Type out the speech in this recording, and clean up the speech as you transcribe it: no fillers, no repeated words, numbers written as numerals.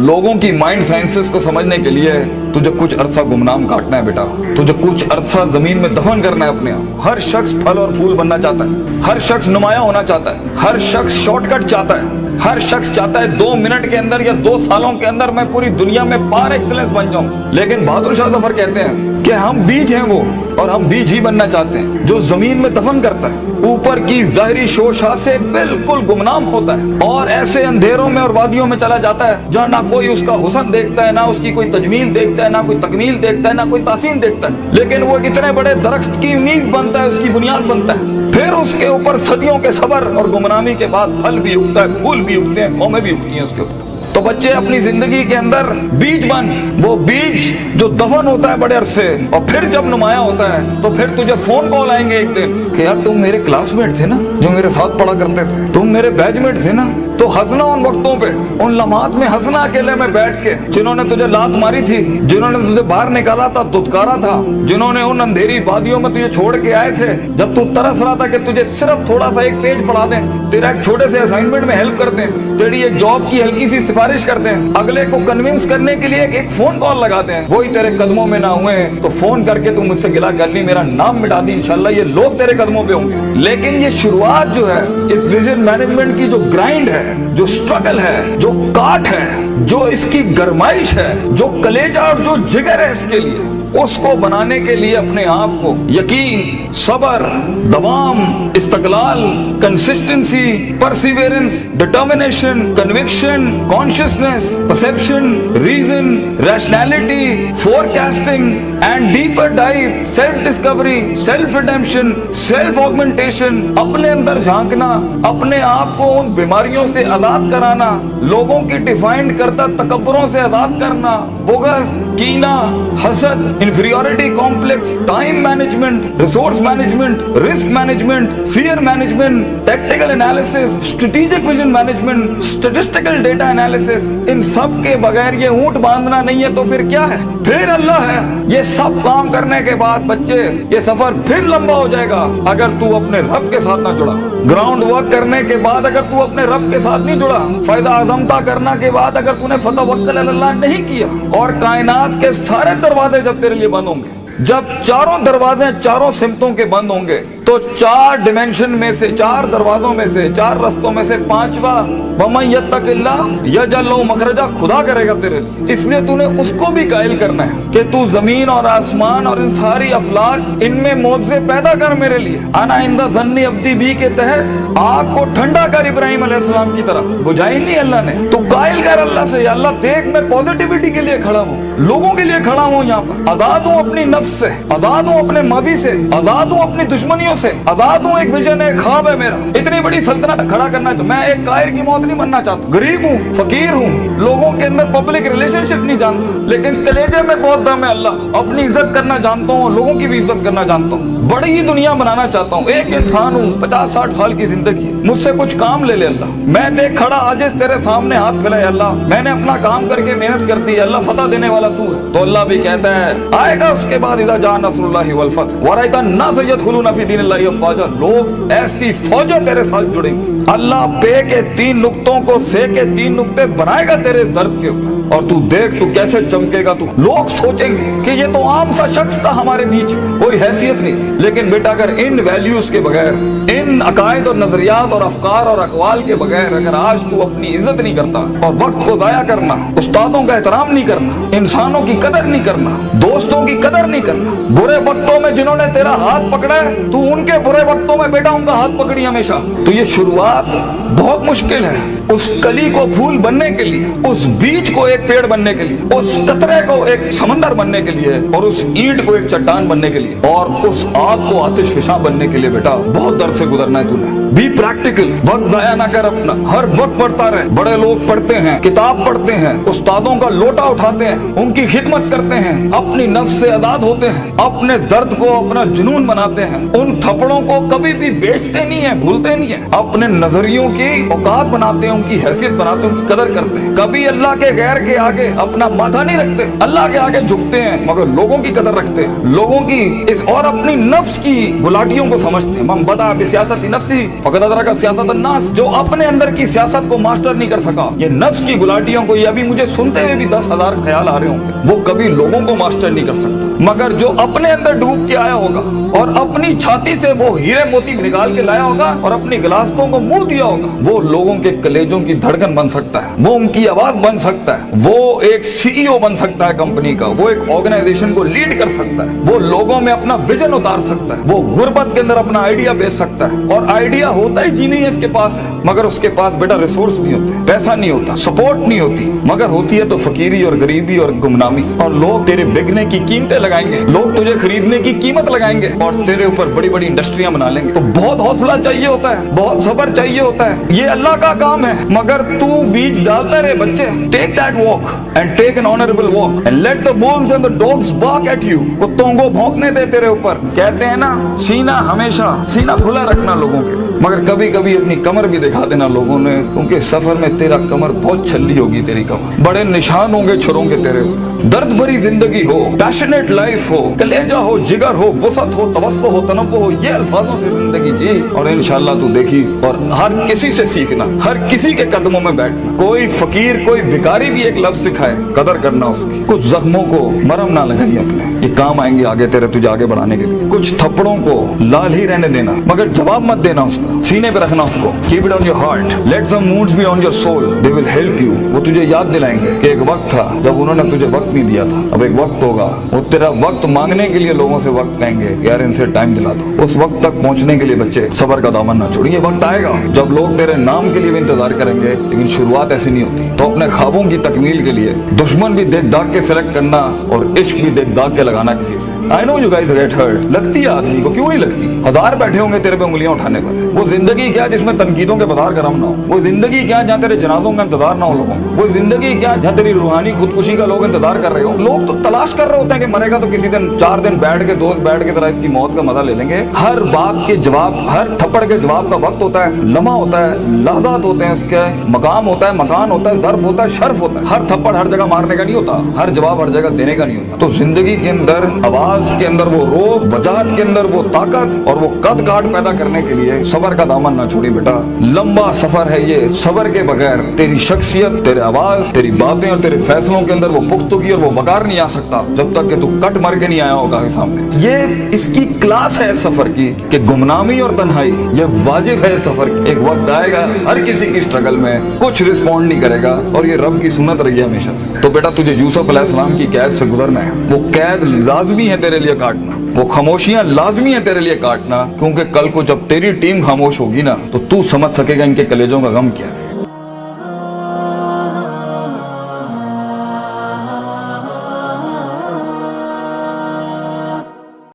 लोगों की mind sciences को समझने के लिए तुझे कुछ अरसा गुमनाम काटना है बेटा। तुझे कुछ अरसा जमीन में दफन करना है अपने आप। हर शख्स फल और फूल बनना चाहता है, हर शख्स नुमाया होना चाहता है, हर शख्स शॉर्टकट चाहता है, हर शख्स चाहता है 2 मिनट के अंदर या 2 सालों के अंदर मैं पूरी दुनिया में पार एक्सीलेंस बन जाऊं। लेकिन बहादुर शाह जफर कहते हैं कि हम बीज हैं वो, और हम बीज ही बनना चाहते हैं जो जमीन में दफन करता है, ऊपर की ज़ाहिरी शोशा से बिल्कुल गुमनाम होता है और ऐसे अंधेरों में और वादियों में चला जाता है जहाँ ना कोई उसका हुस्न देखता है, ना उसकी कोई तजमील देखता है, ना कोई तकमील देखता है, ना कोई तासीन देखता है। लेकिन वो इतने बड़े दरख्त की नींव बनता है, उसकी बुनियाद बनता है, फिर उसके ऊपर सदियों के सबर और गुमनामी के बाद फल भी उगता है, फूल भी उगते हैं, कौमें भी उगती हैं उसके ऊपर। तो बच्चे अपनी जिंदगी के अंदर बीज बन, वो बीज जो दफन होता है बड़े अरसे और फिर जब नुमाया होता है तो फिर तुझे फोन कॉल आएंगे एक दिन कि यार तुम मेरे क्लासमेट थे ना जो मेरे साथ पढ़ा करते थे, तुम मेरे बैचमेट थे ना। तो हंसना उन वक्तों पे, उन लम्हात में हंसना अकेले में बैठ के, जिन्होंने तुझे लात मारी थी, जिन्होंने तुझे बाहर निकाला था, दुत्कारा था, जिन्होंने उन अंधेरी वादियों में तुझे छोड़ के आए थे जब तू तरस रहा था कि तुझे सिर्फ थोड़ा सा एक पेज पढ़ा दें, तेरा एक छोटे से असाइनमेंट में हेल्प कर दें, तेरी एक जॉब की हल्की सी सिफारिश कर दें, अगले को कन्विंस करने के लिए एक फोन कॉल लगा दें, वही तेरे कदमों में ना हुए तो फोन करके तू मुझसे गिला कर ली, मेरा नाम मिटा दी, इंशाल्लाह ये लोग तेरे कदमों पे होंगे। लेकिन ये शुरुआत जो है इस विजन मैनेजमेंट की, जो ग्राइंड है, जो स्ट्रगल है, जो काट है, जो इसकी गरमाइश है, जो कलेजा और जो जिगर है इसके लिए, उसको बनाने के लिए अपने आप को यकीन, सबर, दवाम, इस्तकलाल, consistency, perseverance, determination, conviction, consciousness, perception, reason, rationality, forecasting and deeper dive, self discovery, self redemption, self augmentation, अपने अंदर झांकना, अपने आप को उन बीमारियों से आजाद कराना, लोगों की डिफाइंड करता तकब्बरों से आजाद करना, बुग़्ज़, कीना, हसद, inferiority complex, time management, resource management, risk management, fear management, tactical analysis, strategic vision management, statistical data analysis, इन सब के बगैर ये ऊंट बांधना नहीं है तो फिर क्या है? फिर अल्लाह है। ये सब काम करने के बाद बच्चे ये सफर फिर लंबा हो जाएगा अगर तू अपने रब के साथ ना जुड़ा। ग्राउंड वर्क करने के बाद अगर तू अपने रब के साथ नहीं जुड़ा, फायदा आजमता करना के बाद अगर तूने फतवक्कुल अल्लाह नहीं किया, और कायनात के सारे दरवाजे जब तेरे लिए बंद होंगे, जब चारों दरवाजे चारों सिमतों के बंद होंगे, तो 4 डिमेंशन में से, 4 दरवाजों में से, 4 रस्तों में से 5वां वमन यत्तकिल्लाह यजअल लहू मखरजा खुदा करेगा तेरे लिए। इसलिए तूने उसको भी कायल करना है कि तू जमीन और आसमान और इन सारी अफलाक, इनमें मौजे पैदा कर मेरे लिए। आना इंदा ज़न्नी अब्दी भी के तहत आग को ठंडा कर इब्राहिम अलैहिस्सलाम की तरह, बुझाई नहीं अल्लाह ने। तू कायल कर अल्लाह से, अल्लाह देख मैं पॉजिटिविटी के लिए खड़ा हूँ, लोगों के लिए खड़ा हूँ, यहाँ पर आजाद हूँ अपनी नफ्स से, आजाद हूँ अपने माजी से, आजाद हूँ अपनी दुश्मनियों से, आजाद हूँ। एक विजन है, ख्वाब है मेरा, इतनी बड़ी सल्तनत खड़ा करना है। तो मैं एक कायर की मौत नहीं बनना चाहता। गरीब हूँ, फकीर हूँ, लोगों के अंदर पब्लिक रिलेशनशिप नहीं जानता, लेकिन कलेजे में बहुत दम है अल्लाह। अपनी इज्जत करना जानता हूँ, लोगों की भी इज्जत करना जानता हूँ, बड़ी ही दुनिया बनाना चाहता हूँ। एक इंसान हूँ, 50-60 साल की जिंदगी, मुझसे कुछ काम ले ले अल्लाह। मैं देख खड़ा आजिज़ तेरे सामने हाथ फैलाए अल्लाह, मैंने अपना काम करके मेहनत कर दी अल्लाह, फतह देने वाला तू है। तो अल्लाह भी कहता है आएगा उसके बाद इज़ा जा नस्रुल्लाहि वल फतह व रअयता अन्नास यदखुलूना फी दीनिल्लाहि अफ़वाजा, लोग ऐसी फौजें तेरे साथ जुड़ेंगी। अल्लाह पे के 3 नुक्तों को से के 3 नुक्ते बनाएगा तेरे दर्द के ऊपर, और तू देख तू कैसे चमकेगा। तू लोग सोचेंगे कि ये तो आम सा शख्स था, हमारे बीच कोई हैसियत नहीं थी। लेकिन बेटा अगर इन वैल्यूज के बगैर, इन अकायद और नजरियात और अफकार और अकवाल के बगैर अगर आज तू अपनी इज्जत नहीं करता, और वक्त को जाया करना, उस्तादों का एहतराम नहीं करना, इंसानों की कदर नहीं करना, दोस्तों की कदर नहीं करना, बुरे वक्तों में जिन्होंने तेरा हाथ पकड़ा है तू उनके बुरे वक्तों में बेटा उनका हाथ पकड़ी हमेशा, तो ये शुरुआत बहुत मुश्किल है। उस कली को फूल बनने के लिए, उस बीज को एक पेड़ बनने के लिए, उस कतरे को एक समंदर बनने के लिए, और उस ईंट को एक चट्टान बनने के लिए, और उस आग को आतिश फिशा बनने के लिए बेटा बहुत दर्द से गुजरना है तूने। बी प्रैक्टिकल, वक्त जाया ना कर अपना, हर वक्त पढ़ता रहे। बड़े लोग पढ़ते हैं, किताब पढ़ते हैं, उस्तादों का लोटा उठाते हैं, उनकी खिदमत करते हैं, अपनी नफ्स से आजाद होते हैं, अपने दर्द को अपना जुनून बनाते हैं, उन थप्पड़ों को कभी भी बेचते नहीं है, भूलते नहीं है, अपने नजरियों की औकात बनाते हैं, उनकी हैसियत बनाते हैं, उनकी कदर करते हैं। कभी अल्लाह के गैर के आगे अपना माथा नहीं रखते, अल्लाह के आगे झुकते हैं मगर लोगों की कदर रखते हैं, लोगों की इस और अपनी नफ्स की गुलाटियों को समझते हैं। मन बदा बिसियासती नफ्सी फक़द अदरका सियासत अन्नास, जो अपने अंदर की सियासत को मास्टर नहीं कर सका, ये नफ्स की गुलाटियों को, ये अभी मुझे सुनते हुए भी 10,000 ख्याल आ रहे होंगे, वो कभी लोगों को मास्टर नहीं कर सकता। मगर जो अपने अंदर डूब के आया होगा और अपनी छाती से वो हीरे मोती निकाल के लाया होगा और अपनी गिलासतों को मुंह दिया होगा, वो लोगों के कलेजों की धड़कन बन सकता है, वो उनकी आवाज बन सकता है, वो एक सीईओ बन सकता है कंपनी का, वो एक ऑर्गेनाइजेशन को लीड कर सकता है, वो लोगों में अपना विजन उतार सकता है, वो गुर्बत के अंदर अपना आइडिया बेच सकता है। और आइडिया होता ही जी नहीं है इसके पास है, मगर उसके पास बेटा रिसोर्स नहीं होते, पैसा नहीं होता, सपोर्ट नहीं होती, मगर होती है तो फकीरी और गरीबी और गुमनामी। और लोग तेरे बिकने की कीमतें लगाएंगे, लोग तुझे खरीदने की कीमत लगाएंगे और तेरे ऊपर बड़ी बड़ी इंडस्ट्रियां बना लेंगे। तो बहुत हौसला चाहिए होता है, बहुत सब्र चाहिए होता है, ये अल्लाह का काम है। मगर तू बीज डालता रहे बच्चे, take that walk and take an honourable walk and let the wolves and the dogs bark at you. कुत्तों को भौंकने दे तेरे ऊपर। कहते हैं ना, सीना हमेशा सीना खुला रखना लोगों के, मगर कभी कभी अपनी कमर भी दिखा देना लोगों ने, क्योंकि सफर में तेरा कमर बहुत छल्ली होगी, तेरी कमर बड़े निशान होंगे छुरों के तेरे ऊपर। दर्द भरी जिंदगी हो, पैशनेट लाइफ हो, कलेजा हो, जिगर हो, वसत हो, तवस्सो हो, तनव्वुह हो, ये अल्फाजों से जिंदगी जी और इंशाअल्लाह तू देखी। और हर किसी से सीखना, हर किसी के कदमों में बैठना। कोई फकीर कोई भिखारी भी एक लफ्ज सिखाए, कदर करना उसकी। कुछ जख्मों को मरहम ना लगाइए अपने, ये काम आएंगे आगे तेरे, तुझे आगे बढ़ाने के लिए। कुछ थप्पड़ों को लाल ही रहने देना, मगर जवाब मत देना उसका, सीने पे रखना उसको। Keep it on your heart, let some wounds be on your soul, they will help you. वो तुझे याद दिलाएंगे कि एक वक्त था जब उन्होंने तुझे वक्त नहीं दिया था, अब एक वक्त होगा वो तेरा वक्त मांगने के लिए लोगों से वक्त कहेंगे, यार इनसे टाइम दिला दो। उस वक्त तक पहुंचने के लिए बच्चे सब्र का दामन ना छोड़िए। वक्त आएगा जब लोग तेरे नाम के लिए भी इंतजार करेंगे, लेकिन शुरुआत ऐसी नहीं होती। तो अपने ख्वाबों की तकमील के लिए दुश्मन भी देख दाग के सिलेक्ट करना और इश्क भी देख दाग के लगाना किसी से। I know you guys get hurt, लगती है आदमी को, क्यों नहीं लगती? हजार बैठे होंगे तेरे पे उंगलियां उठाने पर। वो जिंदगी क्या जिसमें तनकीदों के बाजार गरम ना हो? वो जिंदगी क्या जहाँ तेरे जनाजों का इंतजार ना हो लोगों को? वो जिंदगी क्या जहाँ तेरी रूहानी खुदकुशी का लोग इंतजार कर रहे हो? लोग तो तलाश कर रहे होते हैं कि मरेगा तो किसी दिन 4 दिन बैठ के दोस्त बैठ के तरह इसकी मौत का मजा ले लेंगे। हर बात के जवाब, हर थप्पड़ के जवाब का वक्त होता है, लम्हा होता है, लहजात होते हैं, उसके मकाम होता है, मकान होता है, ज़र्फ होता है, शर्फ होता है। हर थप्पड़ हर जगह मारने का नहीं होता, हर जवाब हर जगह देने का नहीं होता। तो जिंदगी के अंदर आवाज के अंदर वो रोब, वजाहत के अंदर वो ताकत और वो कद काट पैदा करने के लिए सबर का दामन ना छोड़ी बेटा। लंबा सफर है ये, सबर के बगैर तेरी शख्सियत, तेरे आवाज, तेरी बातें और तेरे फैसलों के अंदर वो पुख्तगी और वो वकार नहीं आ सकता जब तक कि तू कट मर के नहीं आया होगा के सामने। ये इसकी क्लास है इस सफर की कि गुमनामी और तन्हाई ये वाजिब है इस सफर की। एक वक्त आएगा हर किसी की स्ट्रगल में कुछ रिस्पॉन्ड नहीं करेगा और ये रब की सुन्नत रही है हमेशा से। तो बेटा तुझे यूसुफ अलैहिस्सलाम की कैद से गुजरना है, वो कैद लाजमी है तेरे लिए काटना, वो खामोशियां लाजमी है तेरे लिए काटना, क्योंकि कल को जब तेरी टीम खामोश होगी ना तो तू समझ सकेगा इनके कलेजों का गम क्या है।